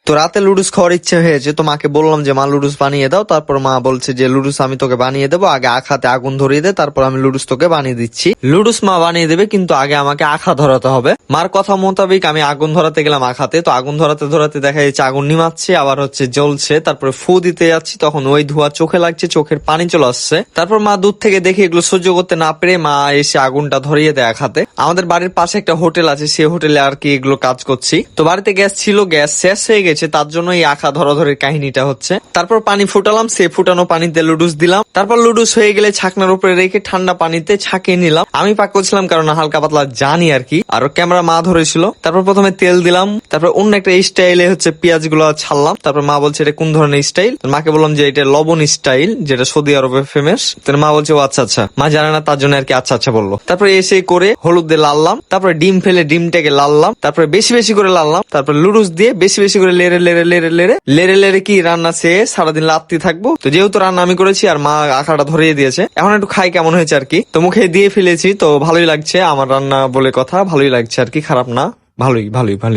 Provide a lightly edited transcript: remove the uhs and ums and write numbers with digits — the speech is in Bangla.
তো রাতে লুডুস খাওয়ার ইচ্ছে হয়েছে, তো মাকে বললাম যে মা লুডুস বানিয়ে দাও। তারপর মা বলছে যে লুডুস আমি তোকে বানিয়ে দেবো, আগে আখাতে আগুন ধরিয়ে দে, তারপর আমি লুডুস তোকে বানিয়ে দিচ্ছি। লুডুস মা বানিয়ে দেবে, কিন্তু আগে আমাকে আখা ধরাতে হবে। মার কথা মোতাবেক আমি আগুন ধরাতে গেলাম আখাতে। তো আগুন ধরাতে ধরাতে দেখা যাচ্ছে আগুন নিমাচ্ছে, আবার হচ্ছে জ্বলছে। তারপরে ফু দিতে যাচ্ছি, তখন ওই ধোঁয়া চোখে লাগছে, চোখের পানি চলে আসছে। তারপর মা দূর থেকে দেখে এগুলো সহ্য করতে না পেরে মা এসে আগুনটা ধরিয়ে দেয় আখাতে। আমাদের বাড়ির পাশে একটা হোটেল আছে, সেই হোটেলে আর কি এগুলো কাজ করছি। তো বাড়িতে গ্যাস ছিল, গ্যাস শেষ হয়ে গেছে, তার জন্য এই আখা ধরাধরের কাহিনীটা হচ্ছে। তারপর পানি ফুটালাম, সে ফুটানো পানিতে লুডুস দিলাম। তারপর লুডুস হয়ে গেলে ছাকনার উপরে রেখে ঠান্ডা পানিতে ছাকিয়ে নিলাম। আমি পাক করছিলাম কারণ হালকা পাতলা জানি আর কি, আর ক্যামেরা মা ধরেছিল। তারপর প্রথমে তেল দিলাম, তারপর অন্য একটা স্টাইলে হচ্ছে পেঁয়াজ গুলো ছাড়লাম। তারপর মা বলছে এটা কোন ধরনের স্টাইল, মাকে বললাম যে এটা লবণ স্টাইল, যেটা সৌদি আরবে ফেমাস। মা বলছে ও আচ্ছা আচ্ছা, মা জানে না তার জন্য আর কি আচ্ছা আচ্ছা বললো। তারপরে এসে করে হলুদ দিয়ে লাললাম, তারপরে ডিম ফেলে ডিমটাকে লাললাম, তারপরে বেশি বেশি করে লাললাম। তারপর লুডুস দিয়ে বেশি বেশি করে লেড়ে লেড়ে লেড়ে লেড়ে লেড়ে লেড়ে কি রান্না শেষ, সারাদিন লাত্তি থাকবো। তো যেহেতু রান্না আমি করেছি আর মা আখাটা ধরিয়ে দিয়েছে, এখন একটু খাই কেমন হয়েছে আর কি। তো মুখে দিয়ে ফেলেছি, তো ভালোই লাগছে, আমার রান্না বলে কথা, ভালোই লাগছে আর কি, খারাপ না, ভালোই ভালোই ভালোই।